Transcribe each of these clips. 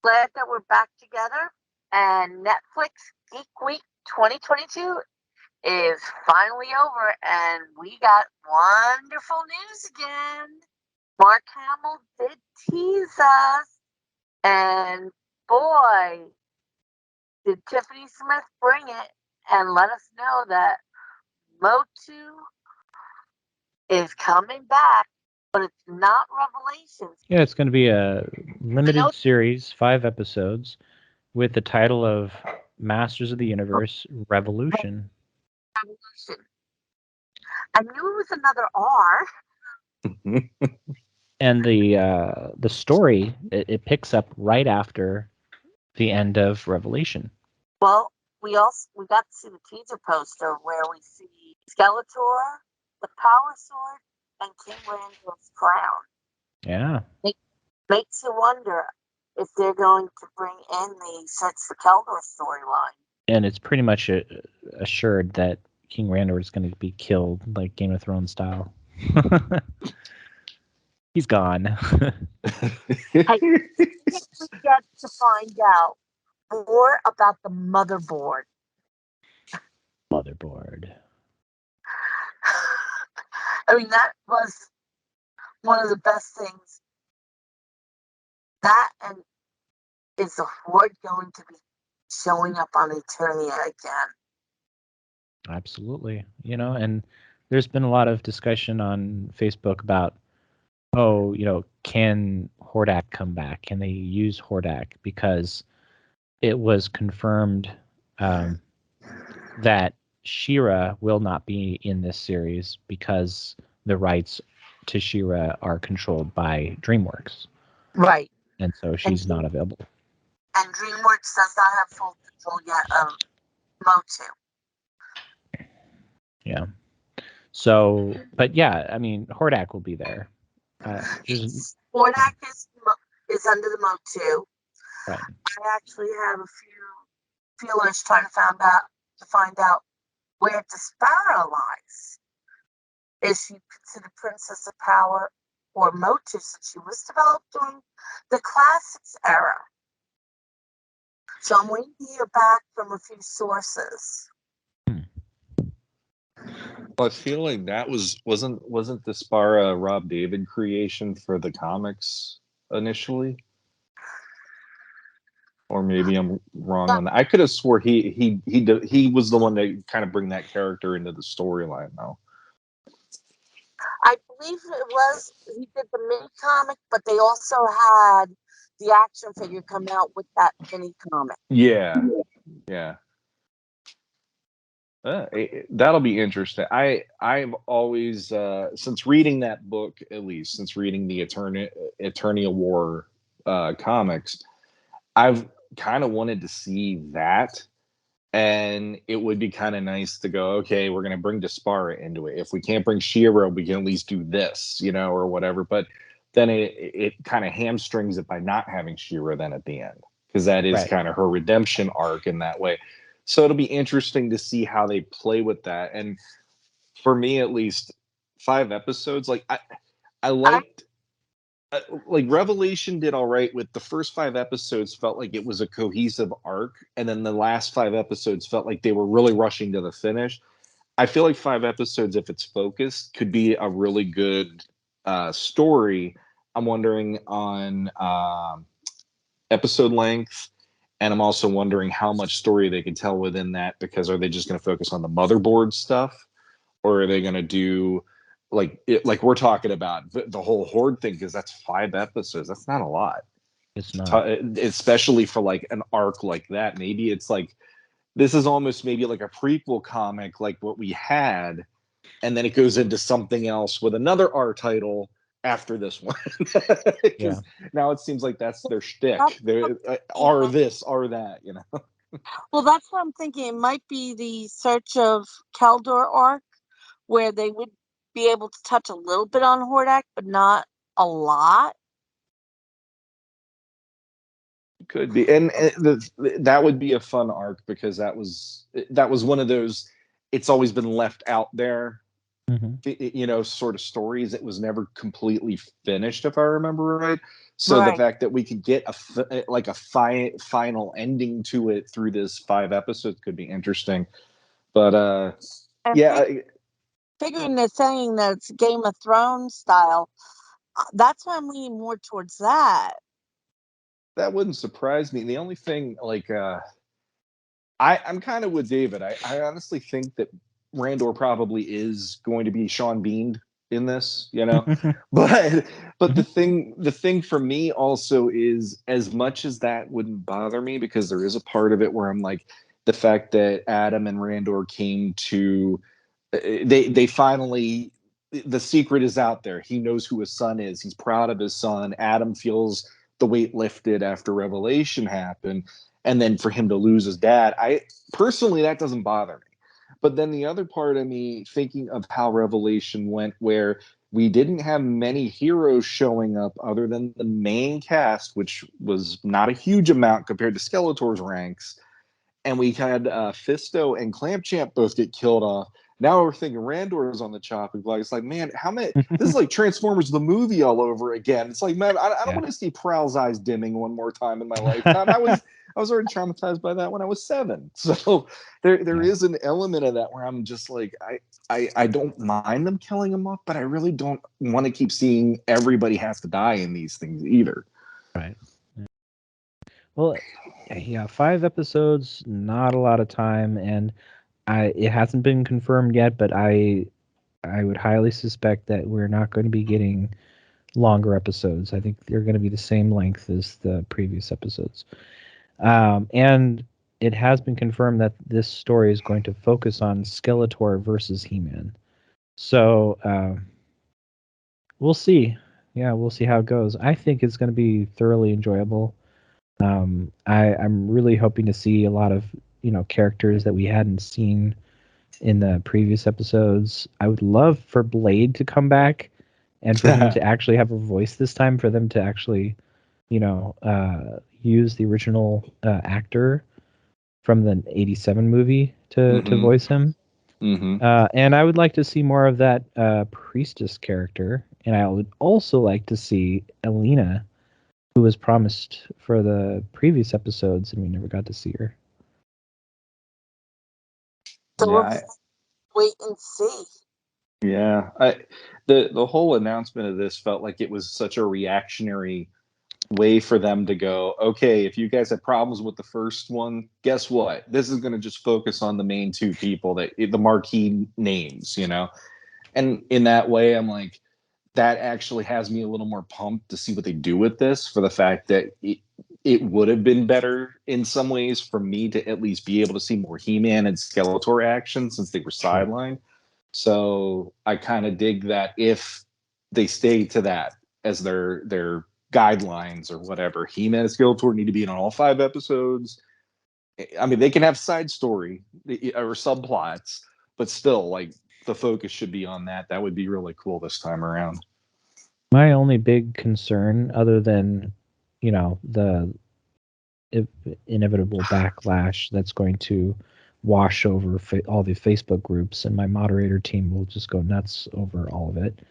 glad that we're back together. And Netflix Geek Week 2022 is finally over, and we got wonderful news again. Mark Hamill did tease us, and boy, did Tiffany Smith bring it and let us know that Motu is coming back, but it's not Revelations. Yeah, it's going to be a limited series, 5 episodes, with the title of Masters of the Universe Revolution. I knew it was another R. And the story, it picks up right after the end of Revelation. Well, we got to see the teaser poster where we see Skeletor, the Power Sword, and King Randall's crown. Yeah. Makes you wonder if they're going to bring in the Search for Keldor storyline. And it's pretty much assured that King Randor is going to be killed, like Game of Thrones style. He's gone. I think we get to find out more about the motherboard. Motherboard. I mean, that was one of the best things. That and is the Horde going to be showing up on Eternia again? Absolutely. And there's been a lot of discussion on Facebook about, can Hordak come back? Can they use Hordak? Because it was confirmed that She-Ra will not be in this series because the rights to She-Ra are controlled by DreamWorks. Right. And so she's not available. And DreamWorks does not have full control yet of Motu. Yeah. So, but yeah, I mean, Hordak will be there. Hordak is under the Motu. Right. I actually have a few feelers trying to find out where Despera lies. Is she considered Princess of Power or Motu, since she was developed during the Classics era? So I'm waiting to hear back from a few sources. Well, I feel like that wasn't Despera Rob David creation for the comics initially, or maybe I'm wrong on that. I could have swore he was the one to kind of bring that character into the storyline, though. I believe it was he did the mini comic, but they also had the action figure come out with that mini comic. Yeah. That'll be interesting. I've always since reading that book, at least since reading the Eternia War comics, I've kind of wanted to see that, and it would be kind of nice to go, okay, we're going to bring Despera into it. If we can't bring She-Ra, we can at least do this, or whatever. But then it kind of hamstrings it by not having She-Ra then at the end, because that is kind of her redemption arc in that way. So it'll be interesting to see how they play with that. And for me, at least, 5 episodes, like I liked, like Revelation did all right with the first 5 episodes. Felt like it was a cohesive arc, and then the last 5 episodes felt like they were really rushing to the finish. I feel like 5 episodes, if it's focused, could be a really good story. I'm wondering on episode length. And I'm also wondering how much story they can tell within that, because are they just going to focus on the motherboard stuff, or are they going to do like we're talking about the whole Horde thing? Because that's 5 episodes. That's not a lot. It's not, especially for like an arc like that. Maybe it's like this is almost maybe like a prequel comic, like what we had, and then it goes into something else with another R title after this one. Because now it seems like that's their shtick. They're are this, are that, Well, that's what I'm thinking. It might be the Search of Keldor arc, where they would be able to touch a little bit on Hordak, but not a lot. Could be, and that would be a fun arc, because that was one of those. It's always been left out there, sort of stories. It was never completely finished, if I remember right. So the Right. fact that we could get a final ending to it through this 5 episodes could be interesting. But And yeah, figuring they're saying that it's Game of Thrones style, that's why I'm leaning more towards that. that wouldn't surprise me. The only thing, I'm kind of with David. I honestly think that Randor probably is going to be Sean Bean in this, but the thing for me also is, as much as that wouldn't bother me, because there is a part of it where I'm like, the fact that Adam and Randor came to, they finally, the secret is out there. He knows who his son is. He's proud of his son. Adam feels the weight lifted after Revelation happened, and then for him to lose his dad, I personally, that doesn't bother me. But then the other part of me, thinking of how Revelation went, where we didn't have many heroes showing up other than the main cast, which was not a huge amount compared to Skeletor's ranks, and we had Fisto and Clampchamp both get killed off. Now we're thinking Randor is on the chopping block. It's like, man, how many? This is like Transformers the movie all over again. It's like, man, I don't want to see Prowl's eyes dimming one more time in my lifetime. I was already traumatized by that when I was 7. So there is an element of that where I'm just like, I don't mind them killing him off, but I really don't want to keep seeing everybody have to die in these things either. Right. Well, yeah, 5 episodes, not a lot of time, and it hasn't been confirmed yet, but I would highly suspect that we're not going to be getting longer episodes. I think they're going to be the same length as the previous episodes. And it has been confirmed that this story is going to focus on Skeletor versus He-Man. So we'll see. Yeah, we'll see how it goes. I think it's going to be thoroughly enjoyable. I'm really hoping to see a lot of characters that we hadn't seen in the previous episodes. I would love for Blade to come back and for him to actually have a voice this time, for them to actually use the original actor from the 87 movie to voice him. And I would like to see more of that priestess character, and I would also like to see Elena, who was promised for the previous episodes, and we never got to see her. So we'll wait and see. Yeah, the whole announcement of this felt like it was such a reactionary way for them to go, okay, if you guys had problems with the first one, guess what? This is going to just focus on the main 2 people, that the marquee names, And in that way, I'm like, that actually has me a little more pumped to see what they do with this, for the fact that it would have been better in some ways for me to at least be able to see more He-Man and Skeletor action, since they were sidelined. So I kind of dig that if they stay to that as their guidelines or whatever. He-Man and Skeletor need to be in all 5 episodes. I mean, they can have side story or subplots, but still, like, the focus should be on that. That would be really cool this time around. My only big concern, other than the inevitable backlash that's going to wash over all the Facebook groups, and my moderator team will just go nuts over all of it.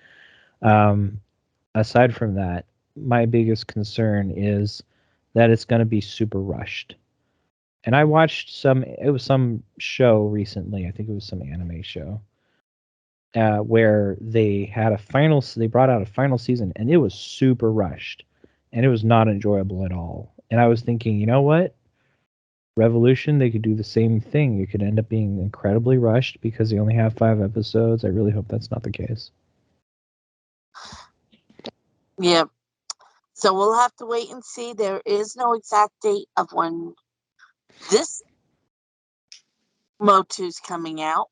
Aside from that, my biggest concern is that it's going to be super rushed. And I watched some show recently, I think it was some anime show, where they brought out a final season, and it was super rushed, and it was not enjoyable at all. And I was thinking, you know what? Revolution, they could do the same thing. It could end up being incredibly rushed because they only have 5 episodes. I really hope that's not the case. Yeah. So we'll have to wait and see. There is no exact date of when this Motu's coming out.